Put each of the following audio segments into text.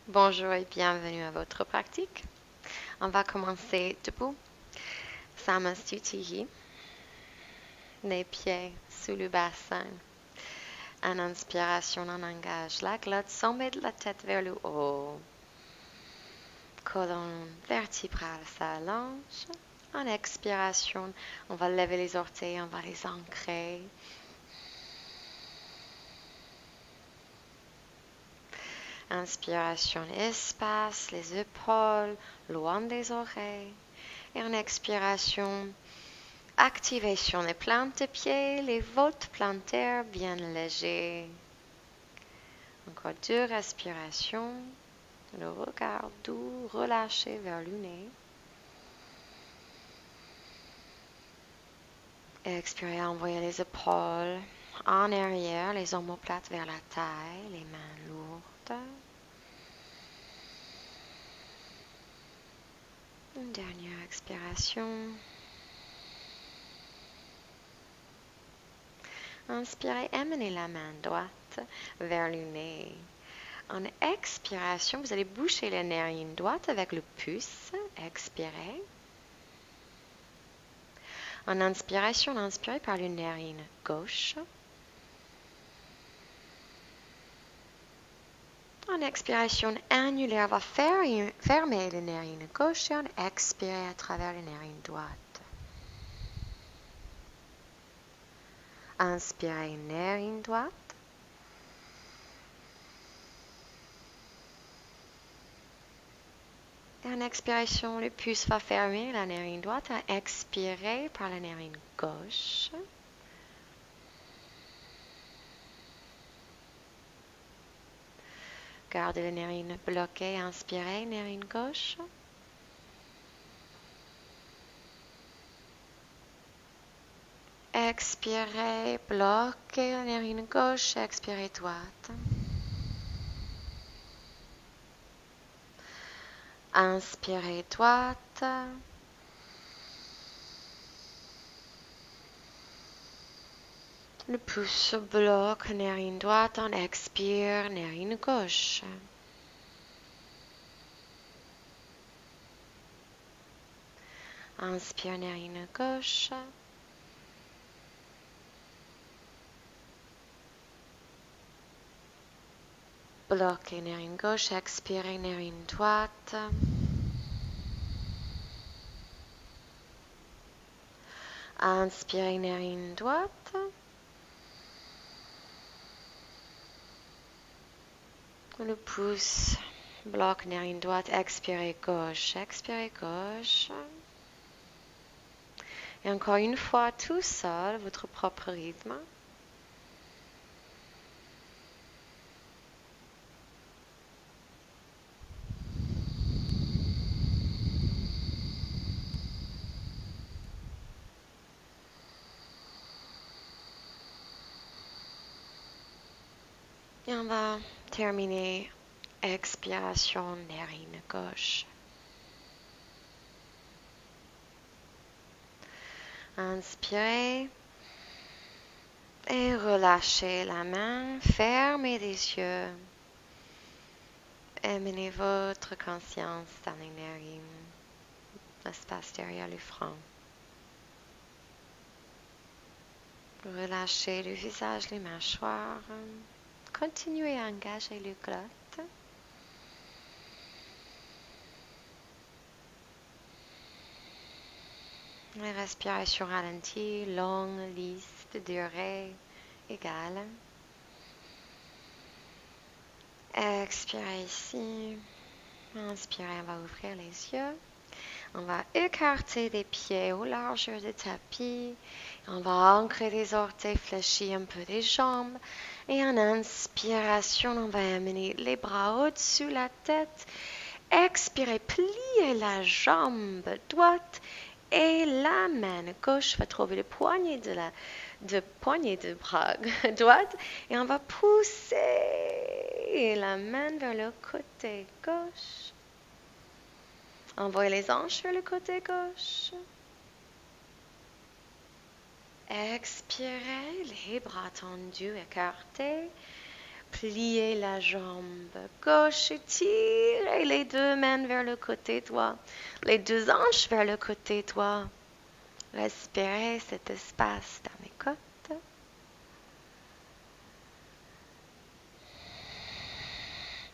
Bonjour et bienvenue à votre pratique. On va commencer debout. Samastutihi. Les pieds sous le bassin. En inspiration, on engage la glotte, sommet de la tête vers le haut. Colonne vertébrale s'allonge. En expiration, on va lever les orteils, on va les ancrer. Inspiration, espace, les épaules, loin des oreilles. Et en expiration, activation des plantes de pied, les voltes plantaires bien légers. Encore 2 respirations. Le regard doux, relâché vers le nez. Expirez, envoyez les épaules en arrière, les omoplates vers la taille, les mains lourdes. Une dernière expiration. Inspirez, amenez la main droite vers le nez. En expiration, vous allez boucher la narine droite avec le pouce. Expirez. En inspiration, inspirez par la narine gauche. En expiration annulaire, va fermer la narine gauche et on expire à travers la narine droite. Inspirez, narine droite. Et en expiration, le pouce va fermer la narine droite. Expirez par la narine gauche. Gardez la narine bloquée. Inspirez, narine gauche. Expirez, bloquez la narine gauche. Expirez droite. Inspirez droite. Le pouce bloque narine droite. On expire, narine gauche. Inspire, narine gauche. Bloquez narine gauche. Expirez, narine droite. Inspirez, narine droite. Le pouce bloque narine droite. Expirez gauche. Expirez gauche. Et encore une fois, tout seul, votre propre rythme. Et on va terminer. Expiration, narine gauche. Inspirez. Et relâchez la main. Fermez les yeux. Amenez votre conscience dans les narines. L'espace derrière le front. Relâchez le visage, les mâchoires. Continuez à engager le glotte. Les respirations ralenties, longues, lisses, de durée égale. Expirez ici. Inspirez, on va ouvrir les yeux. On va écarter les pieds au largeur du tapis. On va ancrer les orteils fléchis un peu des jambes. Et en inspiration, on va amener les bras au-dessus de la tête. Expirez, pliez la jambe droite et la main gauche va trouver le poignet de bras droite. Et on va pousser la main vers le côté gauche. Envoyez les hanches vers le côté gauche. Expirez, les bras tendus, écartés. Pliez la jambe gauche et tirez les deux mains vers le côté droit. Les deux hanches vers le côté droit. Respirez cet espace dans les côtes.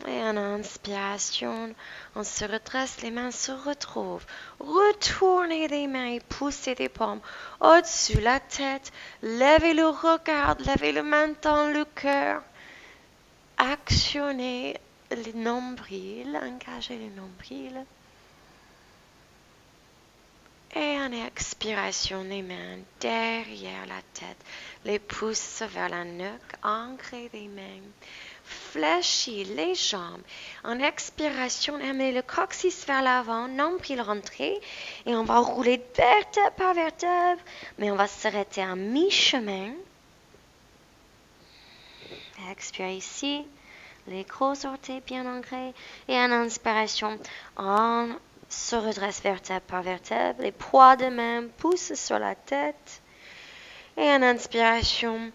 Et en inspiration, on se redresse, les mains se retrouvent. Retournez les mains et poussez les paumes au-dessus la tête. Levez le regard, levez le menton, le cœur. Actionnez le nombril, engagez le nombril. Et en expiration, les mains derrière la tête, les pouces vers la nuque, ancrez les mains. Fléchis les jambes. En expiration, amenez le coccyx vers l'avant, nombril rentré. Et on va rouler vertèbre par vertèbre, mais on va s'arrêter à mi-chemin. Expirez ici, les gros orteils bien ancrés. Et en inspiration, on se redresse vertèbre par vertèbre. Les poids de main poussent sur la tête. Et en inspiration,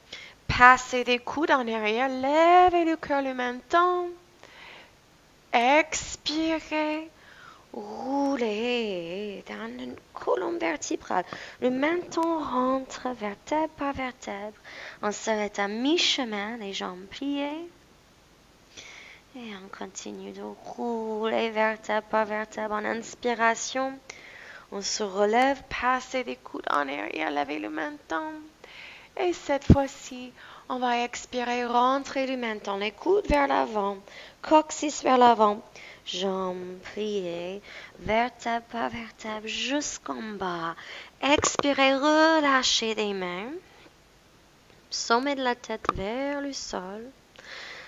passez des coudes en arrière, levez le cœur, le menton. Expirez, roulez dans une colonne vertébrale. Le menton rentre vertèbre par vertèbre. On s'arrête à mi-chemin, les jambes pliées. Et on continue de rouler vertèbre par vertèbre. En inspiration, on se relève, passez des coudes en arrière, levez le menton. Et cette fois-ci, on va expirer, rentrer le menton, les coudes vers l'avant, coccyx vers l'avant, jambes pliées, vertèbre par vertèbre jusqu'en bas. Expirez, relâchez les mains, sommet de la tête vers le sol.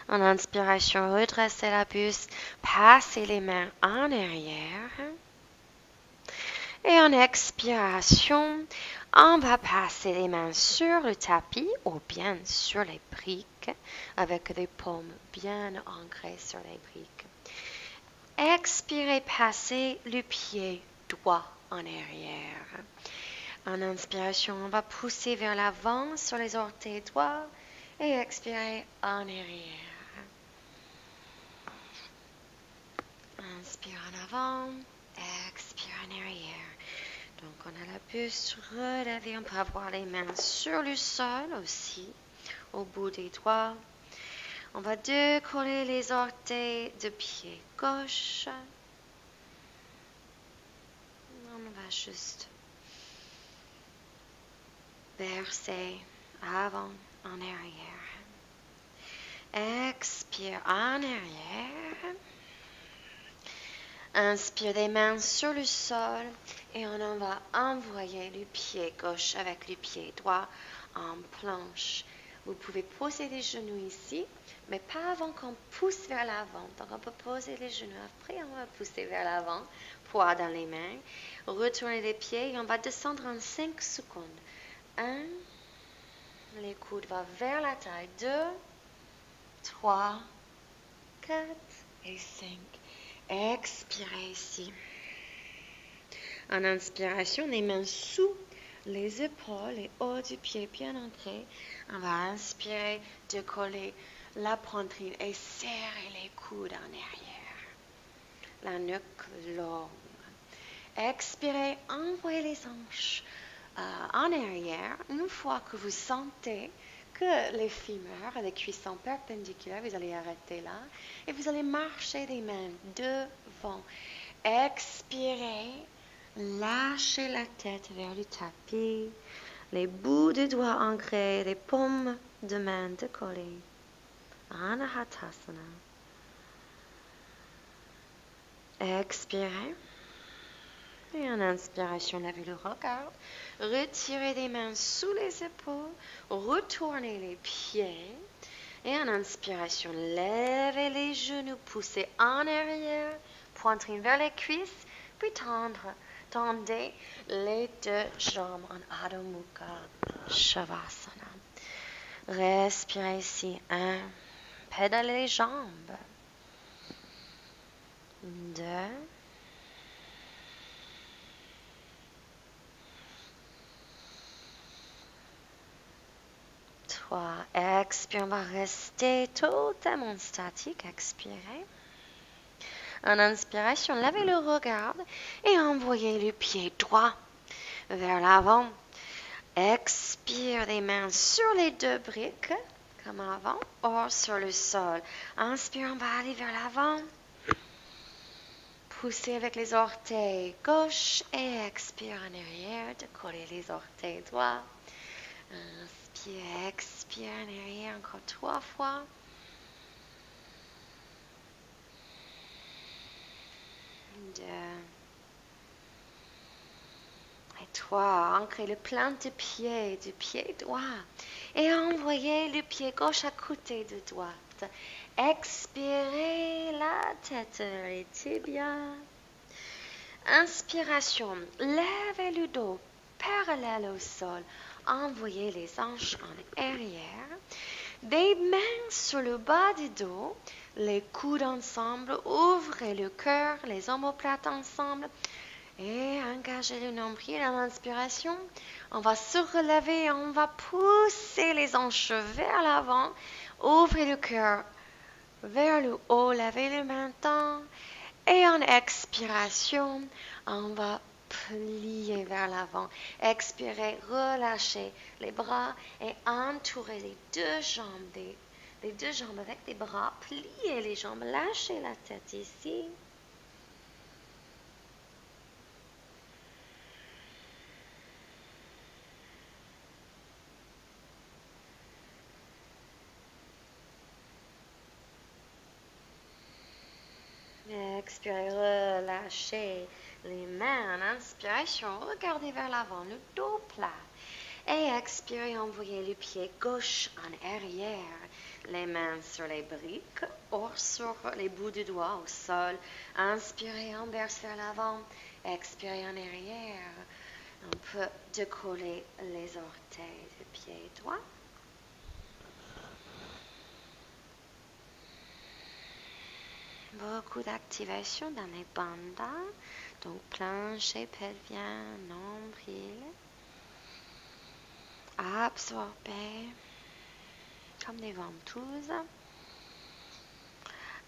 En inspiration, redressez la buste, passez les mains en arrière. Et en expiration, on va passer les mains sur le tapis ou bien sur les briques avec les paumes bien ancrées sur les briques. Expirez, passez le pied droit en arrière. En inspiration, on va pousser vers l'avant sur les orteils droits et expirer en arrière. Inspire en avant, expire en arrière. Donc, on a la buste relevée. On peut avoir les mains sur le sol aussi, au bout des doigts. On va décoller les orteils de pied gauche. On va juste verser avant, en arrière. Expire en arrière. Inspire les mains sur le sol et on va envoyer le pied gauche avec le pied droit en planche. Vous pouvez poser les genoux ici, mais pas avant qu'on pousse vers l'avant. Donc on peut poser les genoux, après on va pousser vers l'avant, poids dans les mains. Retournez les pieds et on va descendre en 5 secondes. 1, les coudes vont vers la taille. 2, 3, 4 et 5. Expirez ici. En inspiration, les mains sous les épaules et haut du pied bien ancré. On va inspirer, décoller la poitrine et serrer les coudes en arrière. La nuque longue. Expirez, envoyez les hanches en arrière. Une fois que vous sentez que les fémurs, les cuisses sont perpendiculaires, vous allez arrêter là et vous allez marcher les mains devant. Expirez, lâchez la tête vers le tapis, les bouts de doigts ancrés, les paumes de main décollées. Anahatasana. Expirez. Et en inspiration, levez le regard. Retirez les mains sous les épaules. Retournez les pieds. Et en inspiration, levez les genoux, poussez en arrière. Poitrine vers les cuisses. Puis tendez les deux jambes en Adho Mukha Shavasana. Respirez ici. 1. Pédalez les jambes. 2. 3. 3. Expire, on va rester totalement statique. Expirez. En inspiration, levez le regard et envoyez le pied droit vers l'avant. Expire, les mains sur les deux briques, comme avant, ou sur le sol. Inspire, on va aller vers l'avant. Poussez avec les orteils gauche et expire en arrière. Décollez les orteils droits. Inspire, expire en arrière encore 3 fois. 2. Et 3. Ancrez le plan de pied du pied droit. Et envoyez le pied gauche à côté de droite. Expirez la tête vers les tibias. Inspiration, levez le dos parallèle au sol. Envoyez les hanches en arrière. Des mains sur le bas du dos. Les coudes ensemble. Ouvrez le cœur, les omoplates ensemble. Et engagez le nombril à l'inspiration. On va se relever et on va pousser les hanches vers l'avant. Ouvrez le cœur vers le haut. Levez le menton. Et en expiration, on va plier vers l'avant. Expirez, relâchez les bras et entourez les deux jambes. Les deux jambes avec les bras. Pliez les jambes. Lâchez la tête ici. Expirez, relâchez les mains en inspiration. Regardez vers l'avant, le dos plat. Et expirez, envoyez le pied gauche en arrière. Les mains sur les briques ou sur les bouts de doigts au sol. Inspirez, inverse vers l'avant. Expirez en arrière. On peut décoller les orteils du pied droit. Beaucoup d'activation dans les bandas, donc plancher pelvien, nombril. Absorbez comme des ventouses.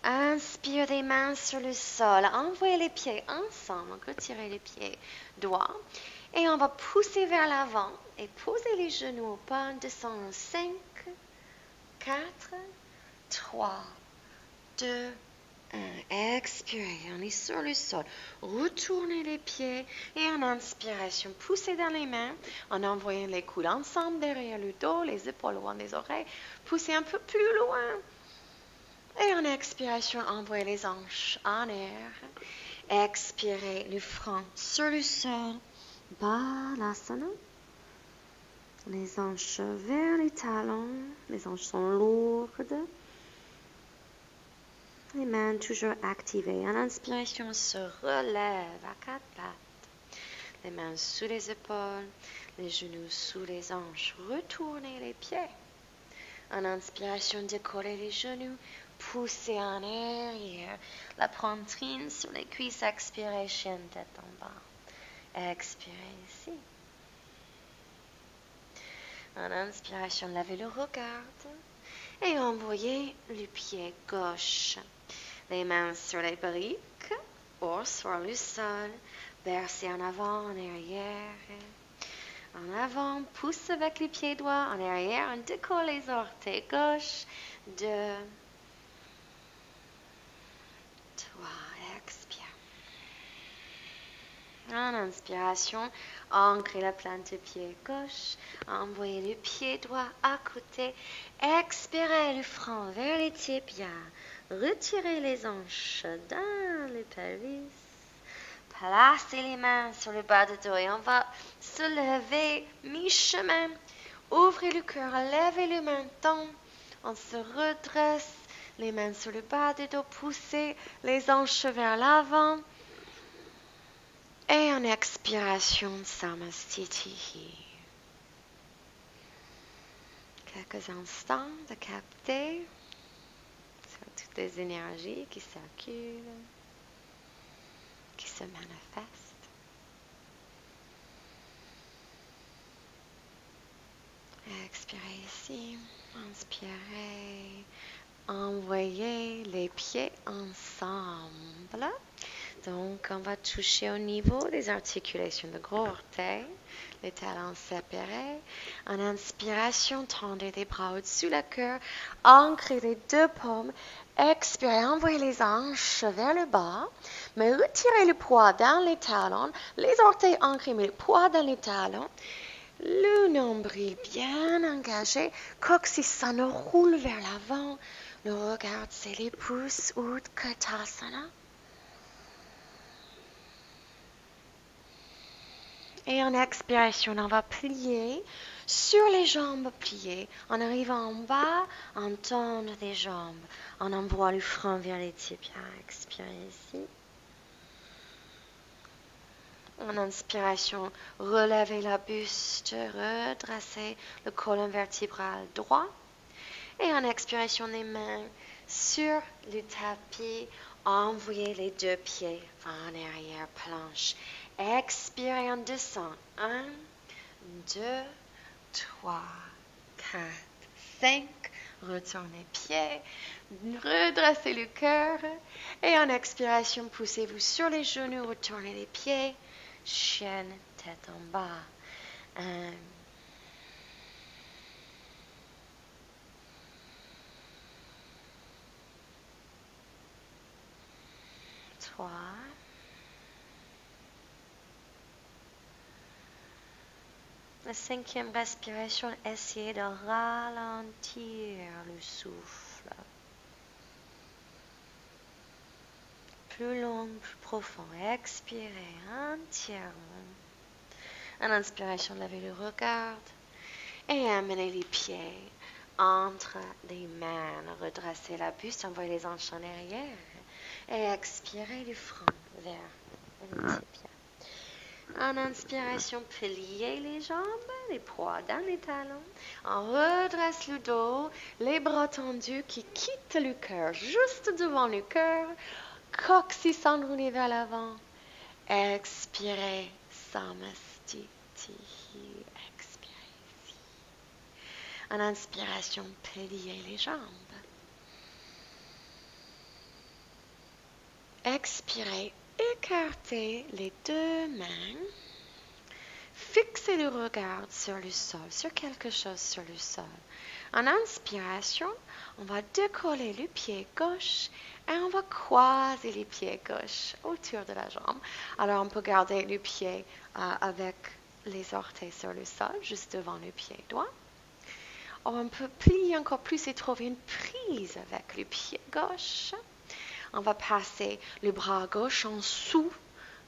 Inspire des mains sur le sol. Envoyez les pieds ensemble. Retirez les pieds droits. Et on va pousser vers l'avant et poser les genoux au pas. Descend en 5, 4, 3, 2, 1. Expirez, on est sur le sol. Retournez les pieds et en inspiration, poussez dans les mains en envoyant les coudes ensemble derrière le dos, les épaules loin des oreilles. Poussez un peu plus loin. Et en expiration, envoyez les hanches en air. Expirez le front sur le sol. Balasana. Les hanches vers les talons. Les hanches sont lourdes. Les mains toujours activées. En inspiration, on se relève à 4 pattes. Les mains sous les épaules, les genoux sous les hanches. Retournez les pieds. En inspiration, décollez les genoux. Poussez en arrière. La poitrine sur les cuisses. Expirez, chien tête en bas. Expirez ici. En inspiration, levez le regard. Et envoyez le pied gauche. Les mains sur les briques ou sur le sol. Versez en avant, en arrière. En avant, pousse avec les pieds droits. En arrière, on décolle les orteils gauche. 2, 3, expire. En inspiration, ancrez la plante du pied gauche. Envoyez le pied droit à côté. Expirez le front vers les tibias. Retirez les hanches dans le pelvis. Placez les mains sur le bas du dos et on va se lever mi-chemin. Ouvrez le cœur, levez le menton. On se redresse, les mains sur le bas du dos, poussez les hanches vers l'avant. Et en expiration, Samastitihi. Quelques instants de capter toutes les énergies qui circulent, qui se manifestent. Expirez ici. Inspirez. Envoyez les pieds ensemble. Donc, on va toucher au niveau des articulations de gros orteils, les talons séparés. En inspiration, tendez les bras au-dessus du cœur, ancrez les deux paumes. Expirez, envoyez les hanches vers le bas, mais retirez le poids dans les talons, les orteils ancrés, mais le poids dans les talons. Le nombril bien engagé, coccyx roule vers l'avant. Le regard, c'est les pouces, Utkatasana. Et en expiration, on va plier sur les jambes pliées. En arrivant en bas, on tend les jambes. On envoie le front vers les tibias. Expirez ici. En inspiration, relevez la buste, redressez le colonne vertébrale droit. Et en expiration, les mains sur le tapis, envoyez les deux pieds en arrière planche. Expirez, on descend. 1, 2, 3, 4, 5. Retournez pieds, redressez le cœur. Et en expiration, poussez-vous sur les genoux, retournez les pieds. Chaîne, tête en bas. 1, 3. La 5e respiration, essayez de ralentir le souffle. Plus long, plus profond. Expirez entièrement. En inspiration, levez le regard et amenez les pieds entre les mains. Redressez la buste, envoyez les hanches en arrière et expirez le front vers le tibia. En inspiration, pliez les jambes, les poids dans les talons. On redresse le dos, les bras tendus qui quittent le cœur, juste devant le cœur. Coccyx enroulé vers l'avant. Expirez, Samastiti. Expirez ici. En inspiration, pliez les jambes. Expirez. Écartez les deux mains. Fixez le regard sur le sol, sur quelque chose sur le sol. En inspiration, on va décoller le pied gauche et on va croiser les pieds gauche autour de la jambe. Alors, on peut garder le pied avec les orteils sur le sol, juste devant le pied droit. On peut plier encore plus et trouver une prise avec le pied gauche. On va passer le bras gauche en dessous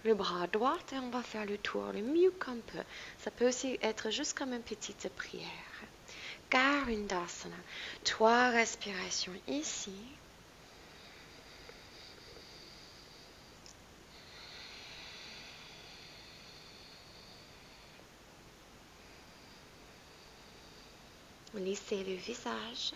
le bras droit et on va faire le tour le mieux qu'on peut. Ça peut aussi être juste comme une petite prière. Garudasana. 3 respirations ici. Lissez le visage.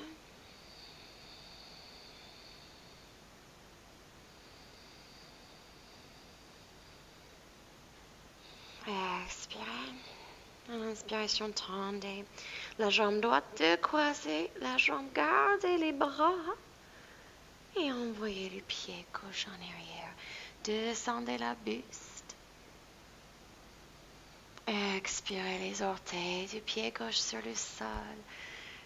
Expirez. En inspiration, tendez la jambe droite, croisez la jambe, gardez les bras et envoyez le pied gauche en arrière. Descendez la buste. Expirez les orteils du pied gauche sur le sol.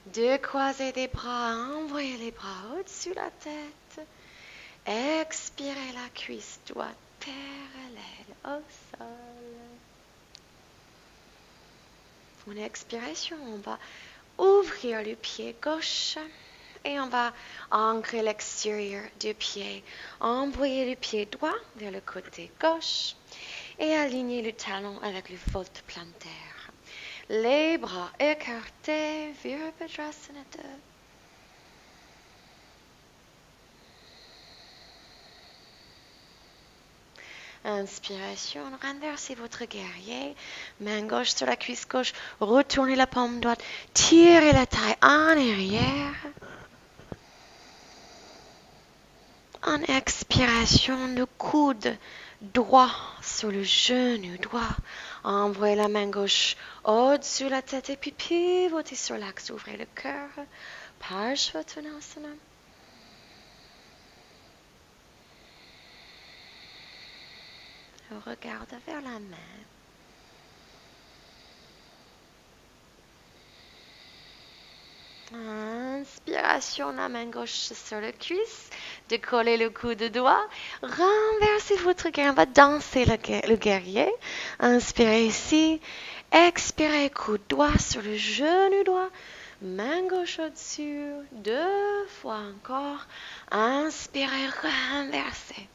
Décroisez les bras, envoyez les bras au-dessus de la tête. Expirez la cuisse droite parallèle au sol. Pour l'expiration, on va ouvrir le pied gauche et on va ancrer l'extérieur du pied. Envoyer le pied droit vers le côté gauche et aligner le talon avec le volte plantaire. Les bras écartés, Virabhadrasana 2. Inspiration, renversez votre guerrier, main gauche sur la cuisse gauche, retournez la paume droite, tirez la taille en arrière. En expiration, le coude droit sur le genou droit, Envoyez la main gauche au-dessus de la tête et puis pivotez sur l'axe. Ouvrez le cœur. Parshvattanasana. Regarde vers la main. Inspiration, la main gauche sur le cuisse. Décollez le coude doigt. Renversez votre guerrier. On va danser le guerrier. Inspirez ici. Expirez, coude droit sur le genou droit. Main gauche au-dessus. 2 fois encore. Inspirez, renversez.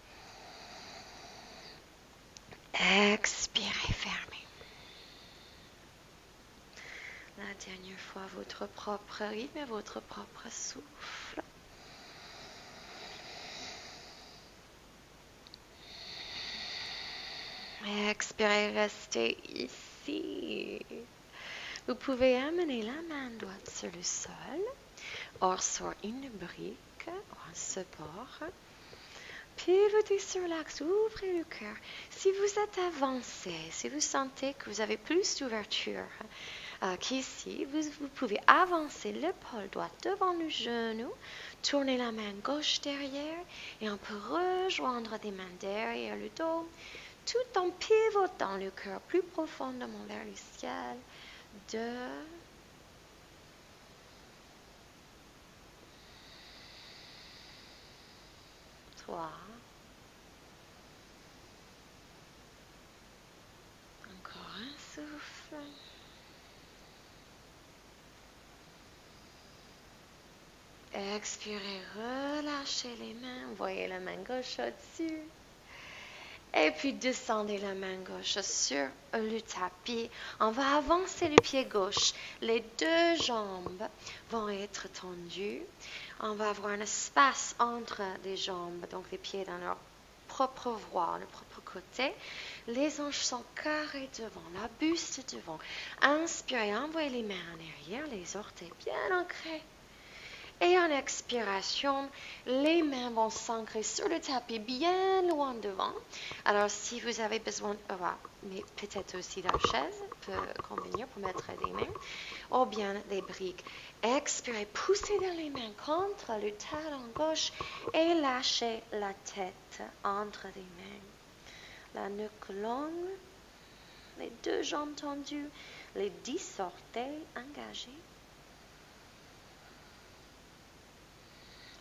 Expirez, fermez. La dernière fois, votre propre rythme et votre propre souffle. Expirez, restez ici. Vous pouvez amener la main droite sur le sol, ou sur une brique, ou un support. Pivotez sur l'axe, ouvrez le cœur. Si vous êtes avancé, si vous sentez que vous avez plus d'ouverture qu'ici, vous pouvez avancer l'épaule droite devant le genou, tourner la main gauche derrière et on peut rejoindre des mains derrière le dos, tout en pivotant le cœur plus profondément vers le ciel. 2, 3, encore un souffle. Expirez, relâchez les mains, voyez la main gauche au-dessus. Et puis descendez la main gauche sur le tapis. On va avancer le pied gauche. Les 2 jambes vont être tendues. On va avoir un espace entre les jambes, donc les pieds dans leur propre voie, le propre côté. Les hanches sont carrées devant, la buste devant. Inspirez, envoyez les mains en arrière, les orteils bien ancrés. Et en expiration, les mains vont s'ancrer sur le tapis bien loin devant. Alors, si vous avez besoin, mais peut-être aussi la chaise peut convenir pour mettre des mains, ou bien des briques. Expirez, poussez dans les mains contre le talon gauche et lâchez la tête entre les mains. La nuque longue, les 2 jambes tendues, les 10 orteils engagés.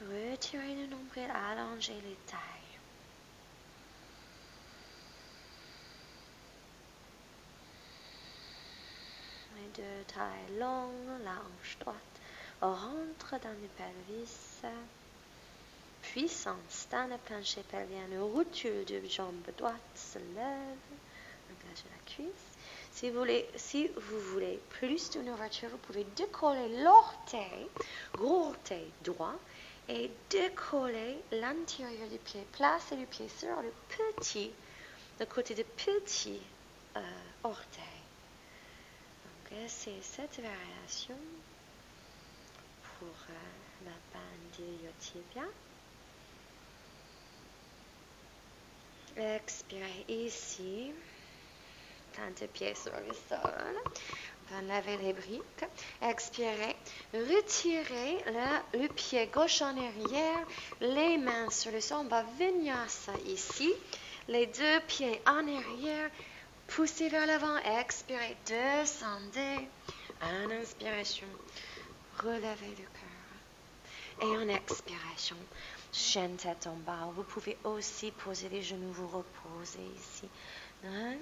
Retirez le nombril, allongez les tailles. Les 2 tailles longues, la hanche droite rentre dans le pelvis. Puissance dans le plancher pelvien, le rotule de jambe droite se lève. Engagez la cuisse. Si vous voulez plus d'une ouverture, vous pouvez décoller l'orteil, gros orteil droit, et décoller l'intérieur du pied. Placez le pied sur le côté du petit orteil. Donc, essayez cette variation pour la bande iliotibiale. Expirez ici. Plante le pied sur le sol. On va laver les briques. Expirez. Retirez le pied gauche en arrière. Les mains sur le sol. On va vinyasa ici. Les 2 pieds en arrière. Poussez vers l'avant. Expirez. Descendez. En inspiration. Relevez le cœur. Et en expiration. Chaîne tête en bas. Vous pouvez aussi poser les genoux. Vous reposez ici. 1.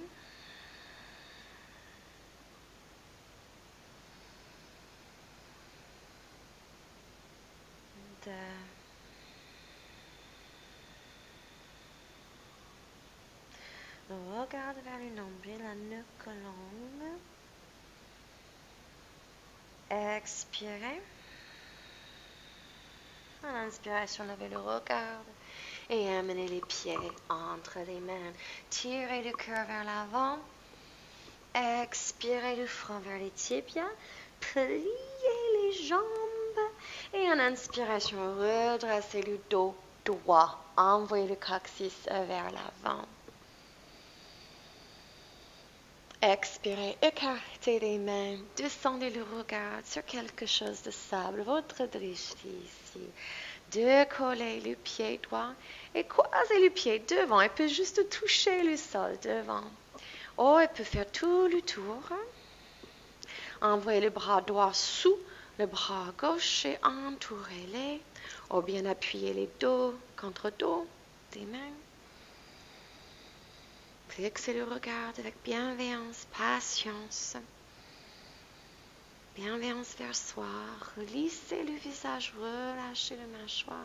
2. Regarde vers le nombril, la nuque longue. Expirez. En inspiration, levez le regard et amenez les pieds entre les mains. Tirez le cœur vers l'avant. Expirez le front vers les tibias. Pliez les jambes. Et en inspiration, redressez le dos droit. Envoyez le coccyx vers l'avant. Expirez, écartez les mains, descendez le regard sur quelque chose de stable, votre drishti ici. Décollez le pied droit et croisez le pied devant. Il peut juste toucher le sol devant. Ou il peut faire tout le tour. Envoyez le bras droit sous le bras gauche et entourez-les. Ou bien appuyez les dos contre dos des mains. Fixez le regard avec bienveillance, patience. Bienveillance vers soi. Relissez le visage, relâchez le mâchoire.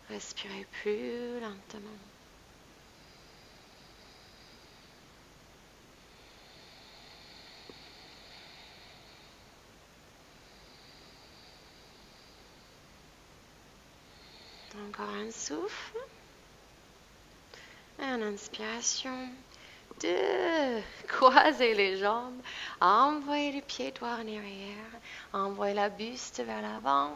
Respirez plus lentement. Encore un souffle. Une inspiration. 2. Croisez les jambes. Envoyez le pied droit en arrière. Envoyez la buste vers l'avant.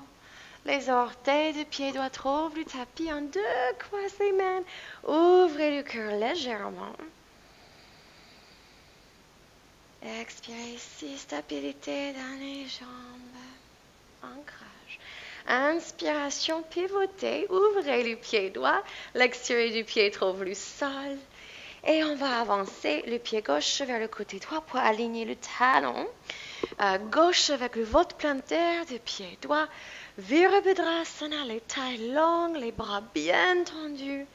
Les orteils du pied droit trouvent le tapis en 2. Croisez les mains. Ouvrez le cœur légèrement. Expirez ici. Stabilité dans les jambes. Ancrage. Inspiration, pivotez, ouvrez le pied droit, l'extérieur du pied trouve le sol. Et on va avancer le pied gauche vers le côté droit pour aligner le talon. Gauche avec le vote plantaire du pied droit. Virabhadrasana, les tailles longues, les bras bien tendus.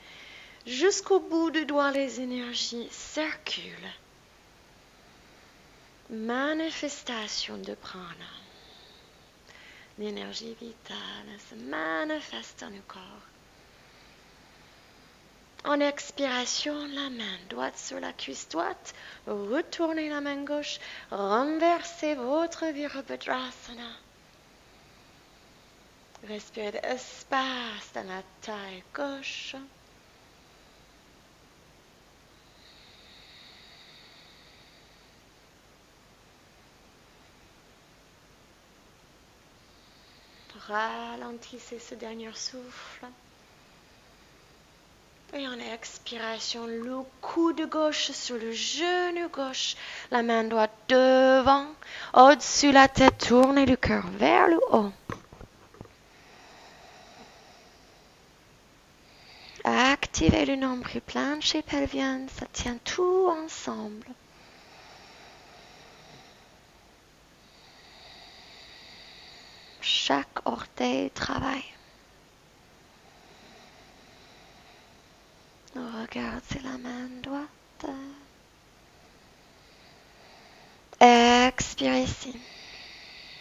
Jusqu'au bout du doigt, les énergies circulent. Manifestation de prana. L'énergie vitale se manifeste dans le corps. En expiration, la main droite sur la cuisse droite. Retournez la main gauche. Renversez votre Virabhadrasana. Respirez d'espace dans la taille gauche. Ralentissez ce dernier souffle. Et en expiration, le coude gauche sur le genou gauche, la main droite devant, au-dessus de la tête, tournez le cœur vers le haut. Activez le nombril plancher pelvien, ça tient tout ensemble. Chaque orteil travaille. Regardez la main droite. Expirez ici.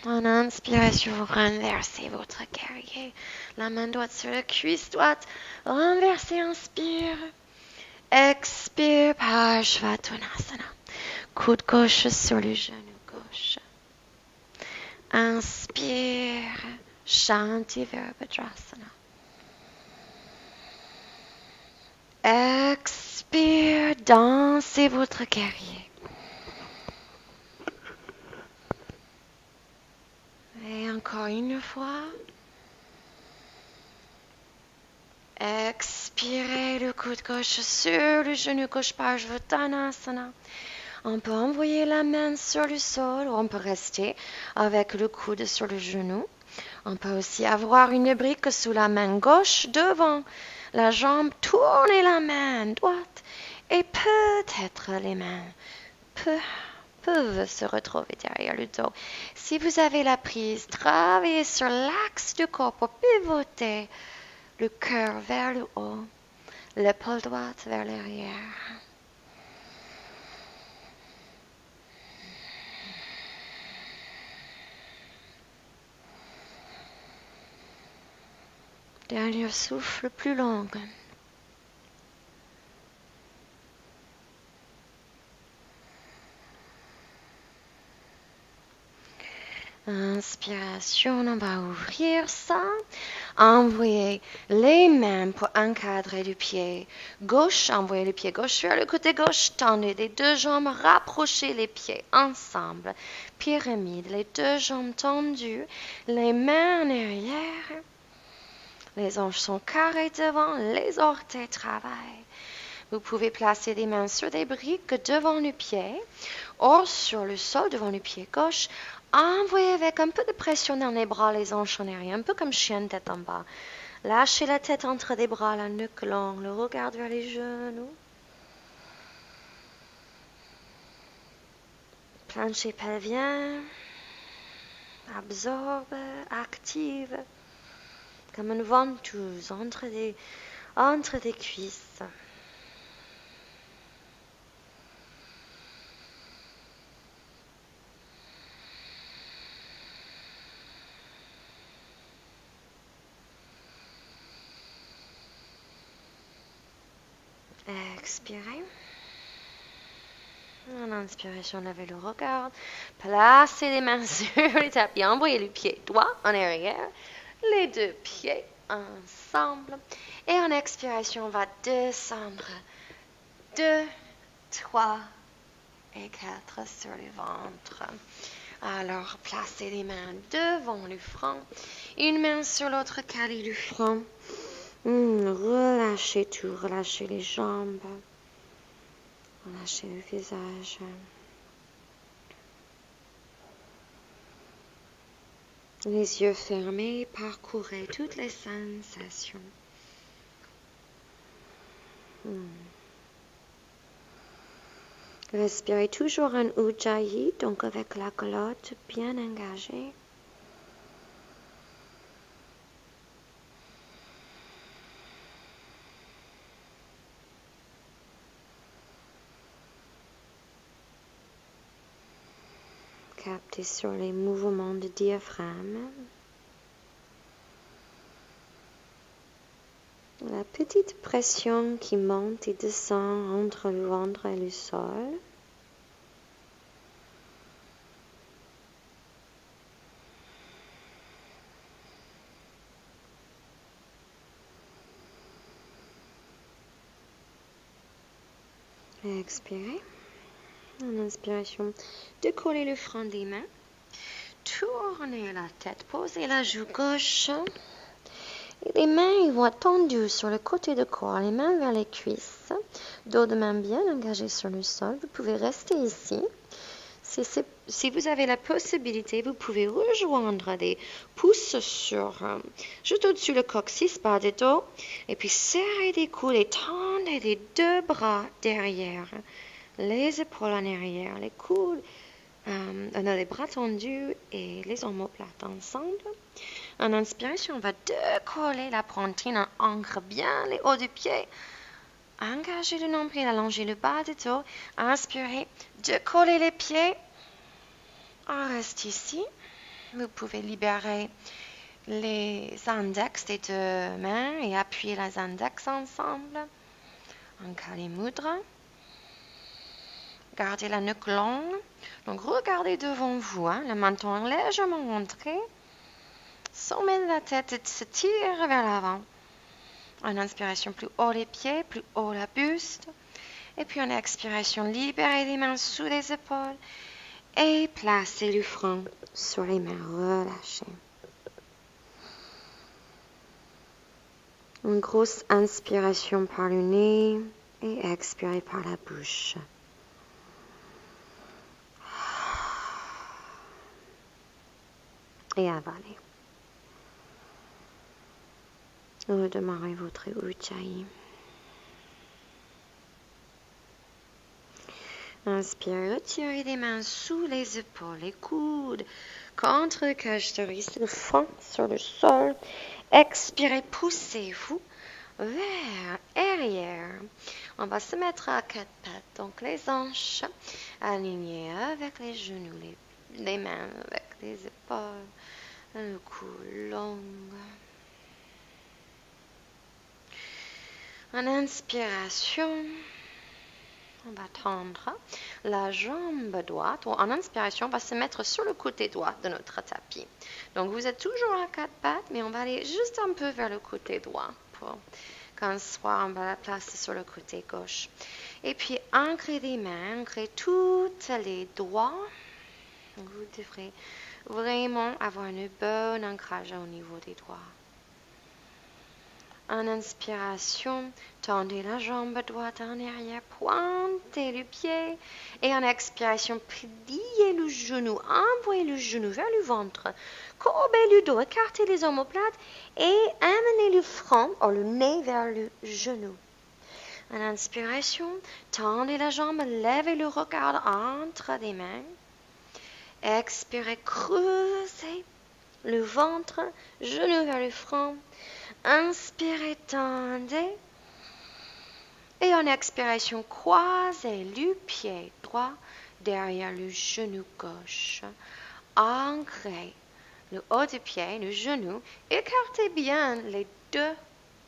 En inspiration, vous renversez votre guerrier. La main droite sur la cuisse droite. Renversez, inspire. Expire, Parshvatanasana. Coude gauche sur le genou gauche. Inspire, Shanti Virabhadrasana. Expire, dansez votre guerrier. Et encore une fois. Expirez le coude gauche sur le genou gauche, Parshvatanasana. On peut envoyer la main sur le sol ou on peut rester avec le coude sur le genou. On peut aussi avoir une brique sous la main gauche devant la jambe. Tournez la main droite et peut-être les mains peuvent se retrouver derrière le dos. Si vous avez la prise, travaillez sur l'axe du corps pour pivoter le cœur vers le haut, l'épaule droite vers l'arrière. Dernier souffle plus long. Inspiration, on va ouvrir ça. Envoyez les mains pour encadrer le pied gauche. Envoyez le pied gauche vers le côté gauche. Tendez les deux jambes, rapprochez les pieds ensemble. Pyramide, les deux jambes tendues, les mains en arrière. Les hanches sont carrées devant, les orteils travaillent. Vous pouvez placer des mains sur des briques devant le pied ou sur le sol devant le pied gauche. Envoyez avec un peu de pression dans les bras, les hanches en arrière, un peu comme chien tête en bas. Lâchez la tête entre les bras, la nuque longue, le regard vers les genoux. Plancher pelvien. Absorbe, active, comme une ventouse entre des cuisses. Expirez. En inspiration, levez le regard. Placez les mains sur les tapis. Envoyez le pied droit en arrière. Les deux pieds ensemble. Et en expiration, on va descendre. 2, 3 et 4 sur le ventre. Alors, placez les mains devant le front. Une main sur l'autre, calez le front. Relâchez tout, relâchez les jambes. Relâchez le visage. Les yeux fermés, parcourez toutes les sensations. Respirez toujours en Ujjayi, donc avec la glotte bien engagée. Captez sur les mouvements de diaphragme. La petite pression qui monte et descend entre le ventre et le sol. Expirez. En inspiration, décollez le front des mains. Tournez la tête, posez la joue gauche. Et les mains vont être tendues sur le côté du corps, les mains vers les cuisses. Dos de main bien engagé sur le sol. Vous pouvez rester ici. Si vous avez la possibilité, vous pouvez rejoindre des pouces juste au-dessus le coccyx, bas de dos. Et puis serrez les coudes et tendez les deux bras derrière. Les épaules en arrière, les coudes, les bras tendus et les omoplates ensemble. En inspiration, on va décoller la poitrine, on ancre bien les hauts du pied. Engagez le nombril, allongez le bas du dos. Inspirez, décollez les pieds. On reste ici. Vous pouvez libérer les index des deux mains et appuyer les index ensemble. En Kali Mudra. Gardez la nuque longue. Donc, regardez devant vous, le menton légèrement rentré. Sommet de la tête se tire vers l'avant. En inspiration, plus haut les pieds, plus haut la buste. Et puis en expiration, libérez les mains sous les épaules. Et placez le front sur les mains relâchées. Une grosse inspiration par le nez et expirez par la bouche. Et avalez. Redémarrez votre Ujjayi. Inspirez, retirez les mains sous les épaules, les coudes contre le cage de riz, le front sur le sol. Expirez, poussez-vous vers arrière. On va se mettre à quatre pattes, donc les hanches alignées avec les genoux, les mains avec les épaules, le cou long. En inspiration, on va tendre la jambe droite. En inspiration, on va se mettre sur le côté droit de notre tapis. Donc, vous êtes toujours à quatre pattes, mais on va aller juste un peu vers le côté droit pour qu'on va la placer sur le côté gauche. Et puis, ancrez les mains, ancrez toutes les doigts. Donc, vous devrez vraiment avoir un bon ancrage au niveau des doigts. En inspiration, tendez la jambe droite en arrière, pointez le pied. Et en expiration, pliez le genou, envoyez le genou vers le ventre. Courbez le dos, écartez les omoplates et amenez le front ou le nez vers le genou. En inspiration, tendez la jambe, levez le regard entre les mains. Expirez, creusez le ventre, genou vers le front. Inspirez, tendez. Et en expiration, croisez le pied droit derrière le genou gauche. Ancrez le haut du pied, le genou. Écartez bien les deux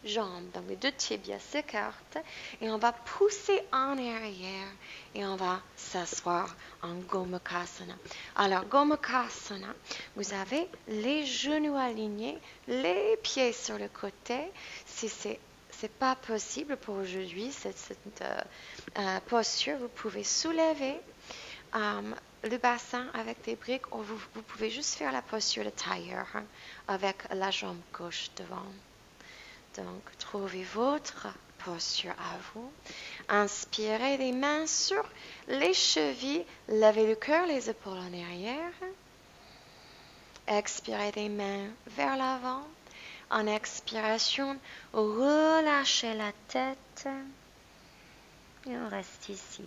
jambes, donc les deux tibias s'écartent. Et on va pousser en arrière et on va s'asseoir en Gomukhasana. Alors, Gomukhasana, vous avez les genoux alignés, les pieds sur le côté. Si c'est pas possible pour aujourd'hui, cette posture, vous pouvez soulever le bassin avec des briques ou vous pouvez juste faire la posture de tailleur avec la jambe gauche devant. Donc, trouvez votre posture à vous. Inspirez les mains sur les chevilles, levez le cœur, les épaules en arrière. Expirez les mains vers l'avant. En expiration, relâchez la tête et on reste ici.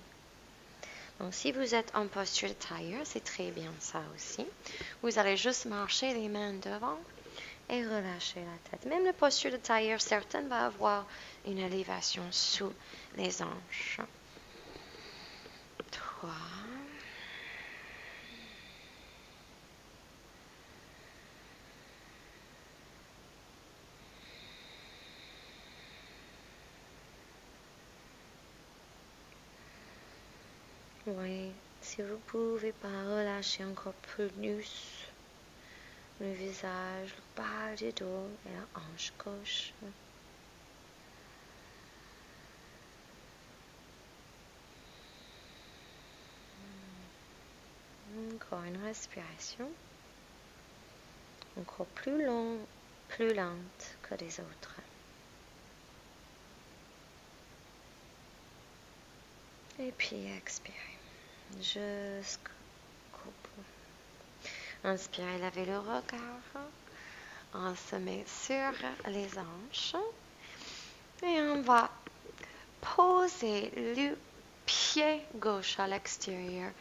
Donc, si vous êtes en posture de tailleur, c'est très bien ça aussi. Vous allez juste marcher les mains devant et relâcher la tête. Même la posture de tailleur, certaines va avoir une élévation sous les hanches. 3. Oui, si vous pouvez pas relâcher encore plus le visage, le bas du dos et la hanche gauche. Encore une respiration. Encore plus longue, plus lente que les autres. Et puis expirez. Jusqu'au bout. Inspirez, lavez le regard. On se met sur les hanches. Et on va poser le pied gauche à l'extérieur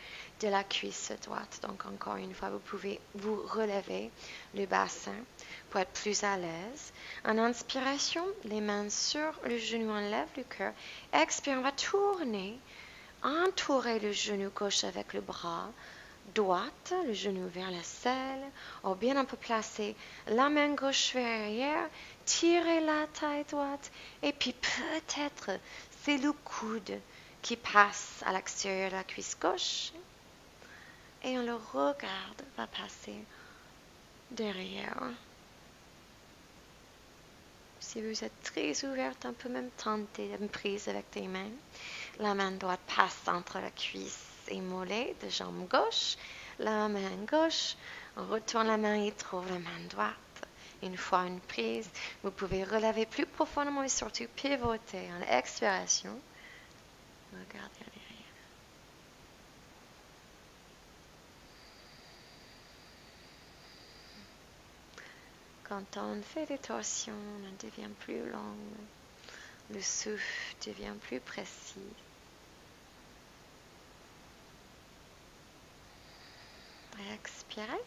de la cuisse droite. Donc, encore une fois, vous pouvez vous relever le bassin pour être plus à l'aise. En inspiration, les mains sur le genou, on lève le cœur. Expire, on va tourner, entourer le genou gauche avec le bras droit, le genou vers la selle. Ou bien, on peut placer la main gauche vers l'arrière, tirer la taille droite, et puis peut-être c'est le coude qui passe à l'extérieur de la cuisse gauche. Et on le regarde, va passer derrière. Si vous êtes très ouverte, on peut même tenter une prise avec des mains. La main droite passe entre la cuisse et mollet de jambe gauche. La main gauche, on retourne la main et trouve la main droite. Une fois une prise, vous pouvez relever plus profondément et surtout pivoter en expiration. Regardez en arrière. Quand on fait des torsions, on devient plus long. Le souffle devient plus précis. Expirez.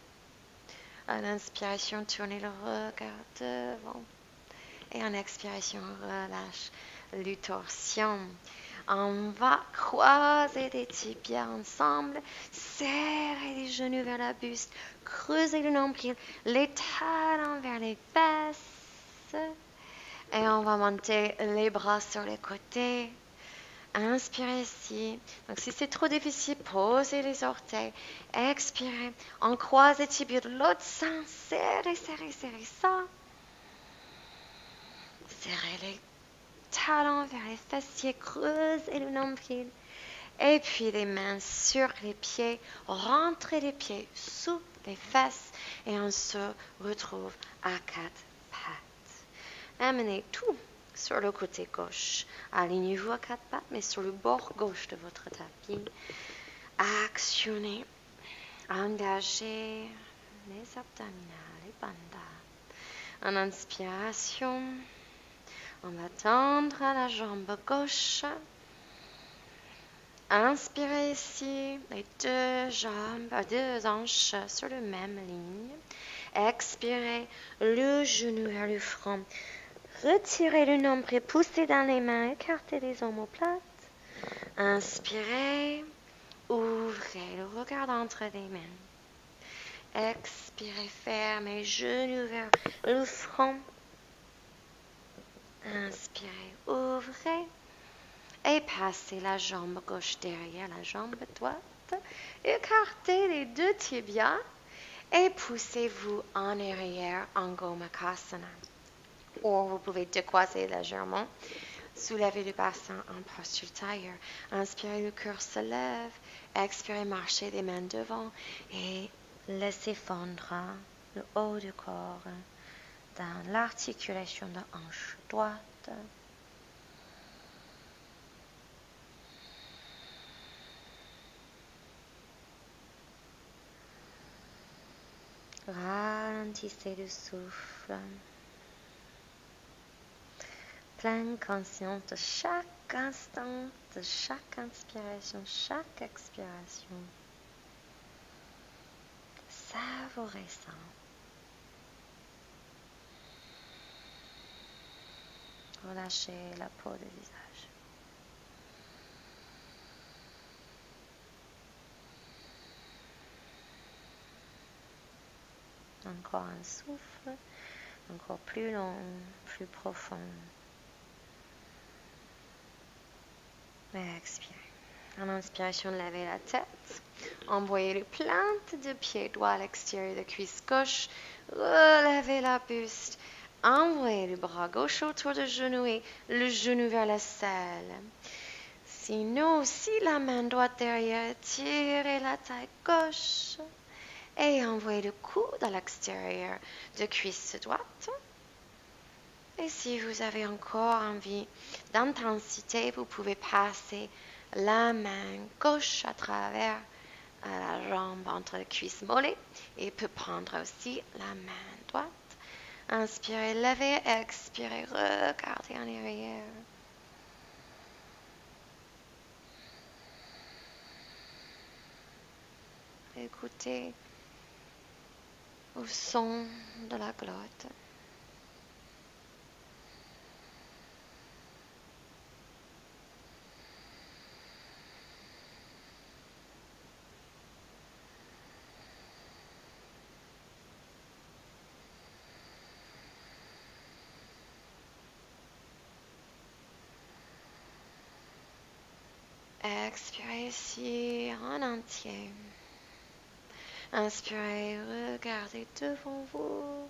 En inspiration, tournez le regard devant. Et en expiration, relâche les torsions. On va croiser les tibias ensemble, serrer les genoux vers la buste, creuser le nombril, les talons vers les fesses. Et on va monter les bras sur les côtés. Inspirez ici. Donc, si c'est trop difficile, posez les orteils. Expirez. On croise les tibias de l'autre sens. Serrez, serrez, serrez ça. Serrez les talons vers les fessiers, creusez le nombril. Et puis les mains sur les pieds. Rentrez les pieds sous les fesses. Et on se retrouve à quatre pattes. Amenez tout sur le côté gauche. Alignez-vous à 4 pattes, mais sur le bord gauche de votre tapis. Actionnez. Engagez les abdominales, les bandas. En inspiration, on va tendre la jambe gauche. Inspirez ici, les deux hanches sur la même ligne. Expirez, le genou vers le front. Retirez le nombril, poussez dans les mains, écartez les omoplates. Inspirez, ouvrez le regard entre les mains. Expirez, fermez, genoux vers le front. Inspirez, ouvrez. Et passez la jambe gauche derrière la jambe droite. Écartez les deux tibias et poussez-vous en arrière en Gomukhasana. Ou vous pouvez décroiser légèrement. Soulevez le bassin en posture tailleur. Inspirez, le cœur se lève. Expirez, marchez les mains devant et laissez fondre le haut du corps dans l'articulation de hanche droite. Ralentissez le souffle. Pleine conscience de chaque instant, de chaque inspiration, chaque expiration. Savourez ça. Relâchez la peau du visage. Encore un souffle, encore plus long, plus profond. Et expirez. En inspiration, levez la tête. Envoyez les plantes de pied droit à l'extérieur de cuisse gauche. Relevez la buste. Envoyez le bras gauche autour du genou et le genou vers la selle. Sinon, si la main droite derrière, tirez la taille gauche. Et envoyez le coude à l'extérieur de cuisse droite. Et si vous avez encore envie d'intensité, vous pouvez passer la main gauche à travers la jambe entre les cuisses mollets et peut prendre aussi la main droite. Inspirez, levez, expirez, regardez en arrière. Écoutez au son de la glotte. Expirez ici en entier. Inspirez, regardez devant vous.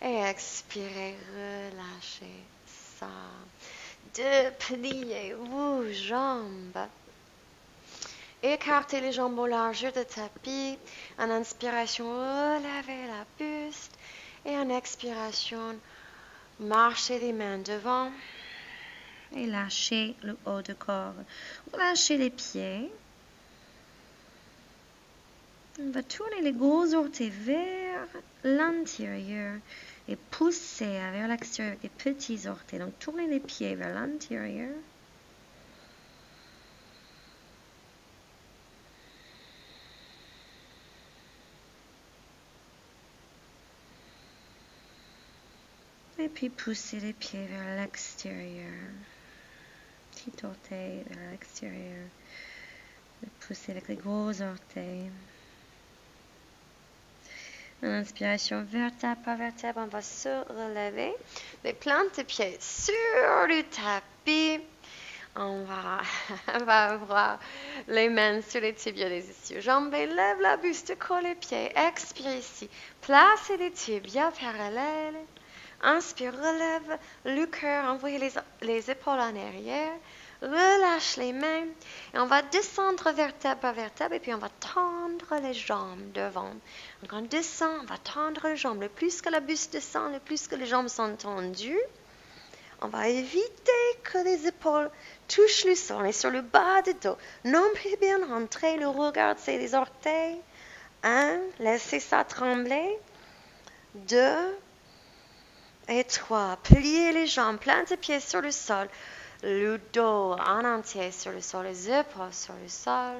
Et expirez, relâchez ça. Dépliez vos jambes. Écartez les jambes au large du tapis. En inspiration, relevez la buste. Et en expiration, marchez les mains devant. Et lâchez le haut du corps. Relâchez les pieds. On va tourner les gros orteils vers l'intérieur et pousser vers l'extérieur avec les petits orteils. Donc, tournez les pieds vers l'intérieur. Et puis, poussez les pieds vers l'extérieur. Petit orteil vers l'extérieur. Poussez avec les gros orteils. En inspiration, vertèbre par vertèbre, on va se relever. Les plantes de pieds sur le tapis. On va avoir les mains sur les tibias des ischio-jambes. Lève la buste, colle les pieds. Expire ici. Placez les tibias parallèles. Inspire, relève le cœur, envoyez les épaules en arrière. Relâche les mains et on va descendre vertèbre par vertèbre et puis on va tendre les jambes devant. Donc on descend, on va tendre les jambes. Le plus que la buste descend, le plus que les jambes sont tendues. On va éviter que les épaules touchent le sol. On est sur le bas du dos. Nombril bien rentré, le regard c'est les orteils. 1, laissez ça trembler. 2 et 3. Pliez les jambes, plantez les pieds sur le sol. Le dos en entier sur le sol, les épaules sur le sol.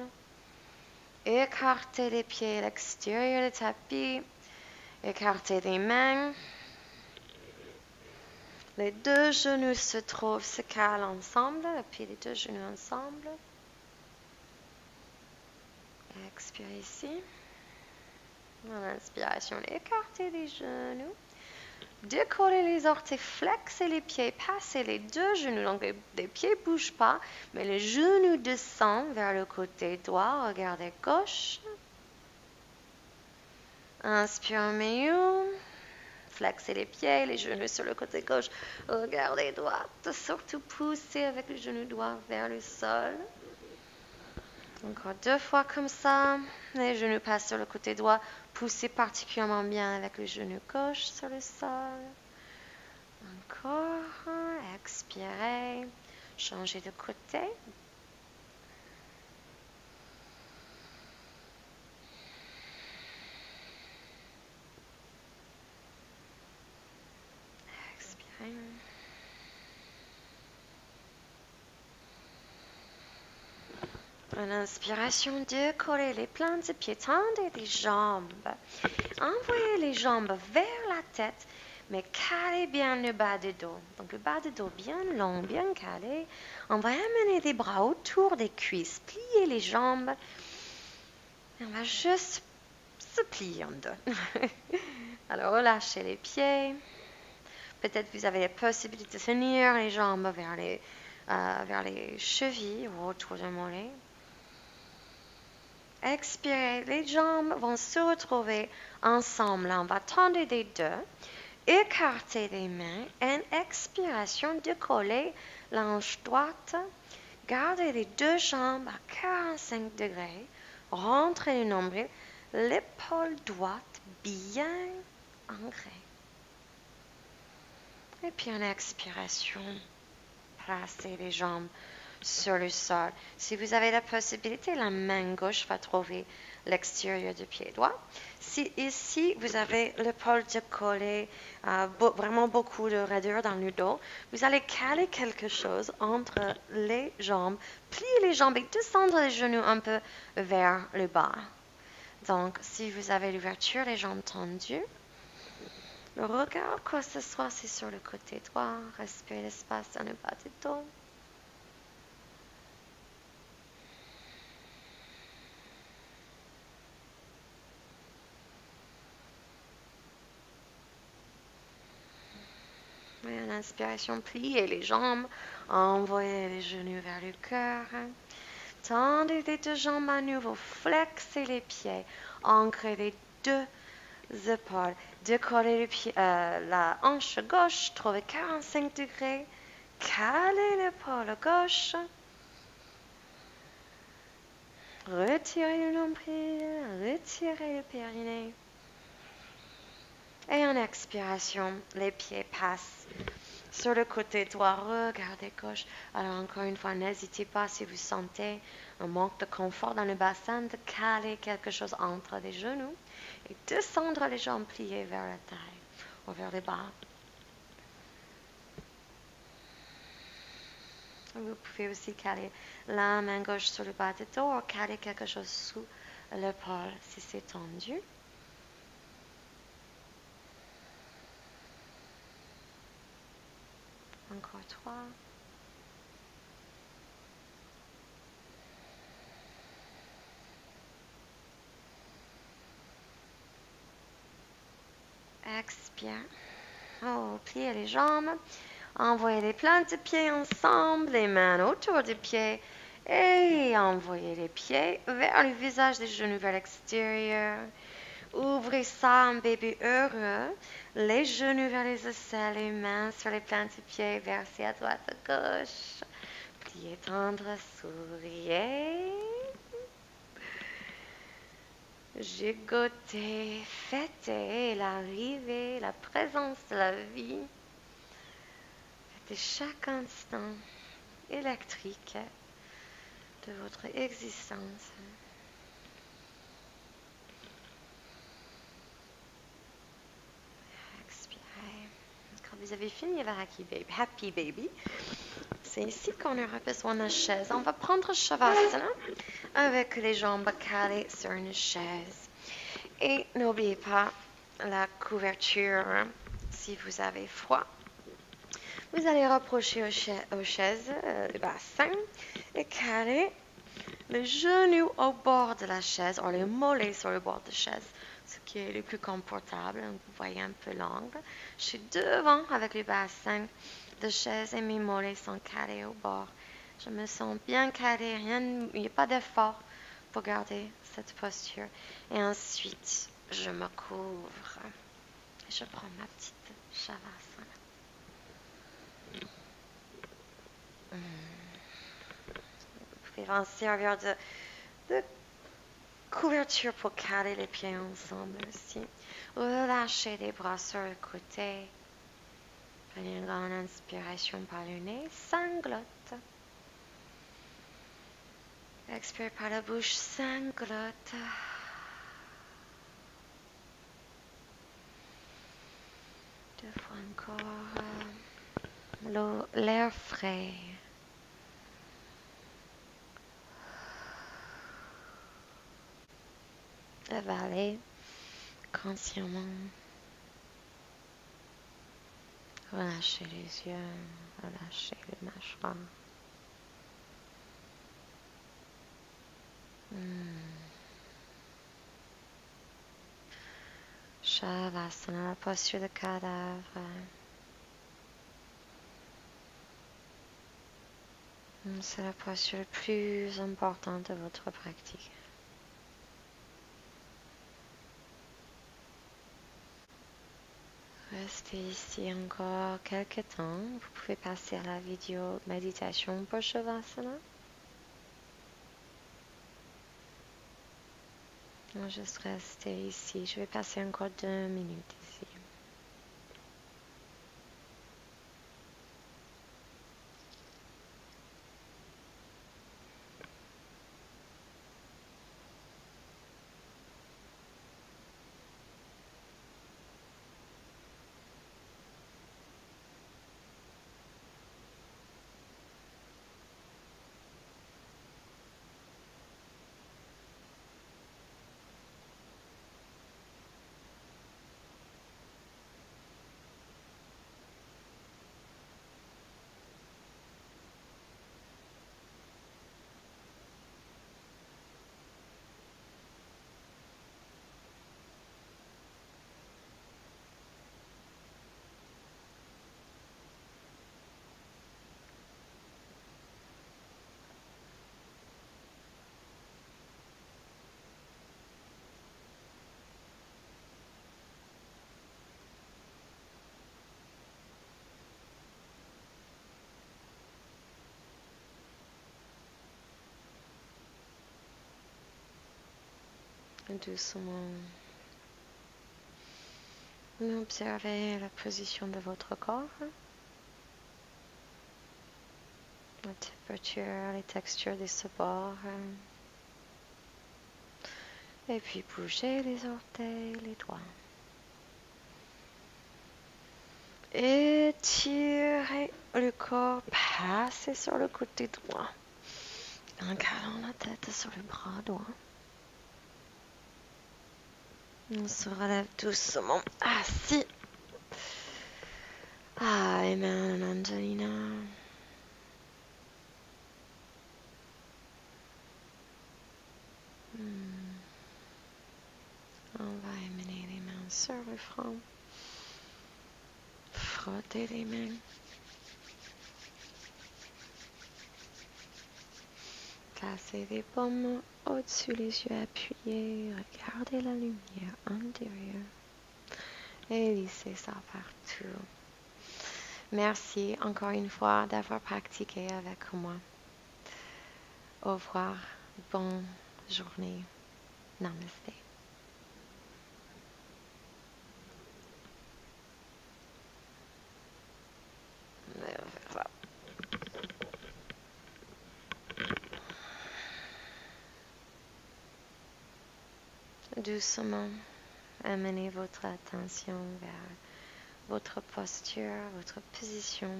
Écartez les pieds à l'extérieur du tapis. Écartez les mains. Les deux genoux se calent ensemble, et puis les deux genoux ensemble. Expirez ici. En inspiration, écartez les genoux. Décollez les orteils, flexez les pieds, passez les deux genoux. Donc les pieds ne bougent pas, mais les genoux descendent vers le côté droit. Regardez gauche. Inspire au milieu. Flexez les pieds, les genoux sur le côté gauche. Regardez droite. Surtout poussez avec le genou droit vers le sol. Encore 2 fois comme ça. Les genoux passent sur le côté droit. Poussez particulièrement bien avec le genou gauche sur le sol. Encore. Expirez. Changez de côté. Expirez. En inspiration, décollez les plantes des pieds, tendez les jambes. Envoyez les jambes vers la tête, mais calez bien le bas du dos. Donc le bas du dos bien long, bien calé. On va amener les bras autour des cuisses, plier les jambes. Et on va juste se plier en deux. Alors relâchez les pieds. Peut-être vous avez la possibilité de tenir les jambes vers les chevilles ou autour du mollet. Expirez, les jambes vont se retrouver ensemble. On va tendre les deux, écarter les mains. En expiration, décoller l'hanche droite. Gardez les deux jambes à 45 degrés. Rentrez le nombril. L'épaule droite bien ancrée. Et puis en expiration, placez les jambes sur le sol. Si vous avez la possibilité, la main gauche va trouver l'extérieur du pied droit. Si ici, vous avez l'épaule décollée, vraiment beaucoup de raideur dans le dos, vous allez caler quelque chose entre les jambes, plier les jambes et descendre les genoux un peu vers le bas. Donc, si vous avez l'ouverture, les jambes tendues, le regard, quoi que ce soit, c'est sur le côté droit. Respirez l'espace dans le bas du dos. Et en inspiration, pliez les jambes, envoyez les genoux vers le cœur. Tendez les deux jambes à nouveau, flexez les pieds, ancrez les deux épaules, décollez la hanche gauche, trouvez 45 degrés, calez l'épaule gauche, retirez le nombril, retirez le périnée. Et en expiration, les pieds passent sur le côté droit, regardez gauche. Alors encore une fois, n'hésitez pas si vous sentez un manque de confort dans le bassin de caler quelque chose entre les genoux et descendre les jambes pliées vers la taille ou vers le bas. Vous pouvez aussi caler la main gauche sur le bas du dos ou caler quelque chose sous l'épaule si c'est tendu. Encore 3. Expire. Oh, pliez les jambes. Envoyez les plantes de pieds ensemble, les mains autour des pieds. Et envoyez les pieds vers le visage des genoux vers l'extérieur. Ouvrez ça, un bébé heureux. Les genoux vers les aisselles, les mains sur les plantes des pieds, versez à droite, à gauche. Pliez tendre, souriez. Gigotez, fêtez l'arrivée, la présence de la vie. Fêtez chaque instant électrique de votre existence. Expirez. Quand vous avez fini avec Happy Baby, c'est ici qu'on aura besoin d'une chaise. On va prendre Shavasana avec les jambes calées sur une chaise. Et n'oubliez pas la couverture si vous avez froid. Vous allez rapprocher aux chaises le bassin et caler les genoux au bord de la chaise, ou les mollets sur le bord de la chaise, ce qui est le plus confortable. Vous voyez un peu l'angle. Je suis devant avec le bassin de chaise et mes mollets sont calés au bord. Je me sens bien calée, il n'y a pas d'effort pour garder cette posture. Et ensuite, je me couvre. Et je prends ma petite Shavasana. Vous pouvez en servir de couverture pour caler les pieds ensemble aussi. Relâchez les bras sur le côté. Prenez une grande inspiration par le nez. Sanglote. Expire par la bouche. Sanglote. Deux fois encore. L'air frais. Avalez consciemment. Relâchez les yeux, relâchez le mâchoire. Shavasana, la posture de cadavre. C'est la posture la plus importante de votre pratique. Restez ici encore quelques temps. Vous pouvez passer à la vidéo méditation pour Shavasana. Moi, je suis restée ici. Je vais passer encore 2 minutes ici. Doucement, observez la position de votre corps, la température, les textures des supports. Et puis bougez les orteils, les doigts. Étirez le corps, passez sur le côté droit, en calant la tête sur le bras droit. On se relève doucement, assis. Amen, Angelina. On va amener les mains sur le front. Frottez les mains. Placez les paumes au-dessus les yeux appuyés. Regardez la lumière intérieure. Et laissez ça partout. Merci encore une fois d'avoir pratiqué avec moi. Au revoir. Bonne journée. Namaste. Doucement, amenez votre attention vers votre posture, votre position.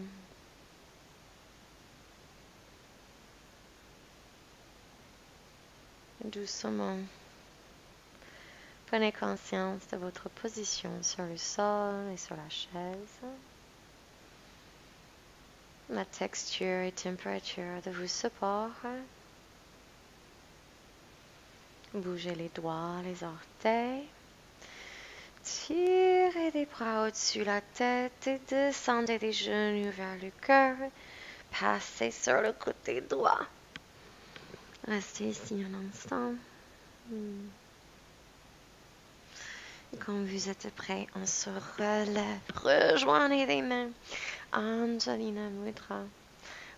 Doucement, prenez conscience de votre position sur le sol et sur la chaise. La texture et température de vos supports. Bougez les doigts, les orteils. Tirez les bras au-dessus de la tête et descendez les genoux vers le cœur. Passez sur le côté droit. Restez ici un instant. Quand vous êtes prêt, on se relève. Rejoignez les mains. Anjalina Mudra.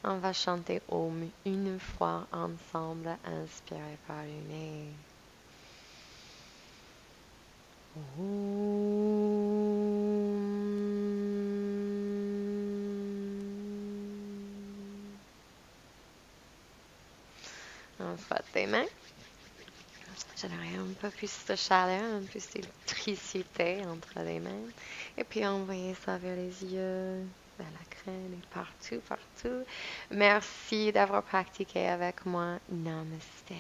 On va chanter Om une fois ensemble. Inspirez par le nez. On frotte les mains. Générer un peu plus de chaleur, un peu d'électricité entre les mains. Et puis envoyer ça vers les yeux, vers la crâne et partout, partout. Merci d'avoir pratiqué avec moi. Namaste.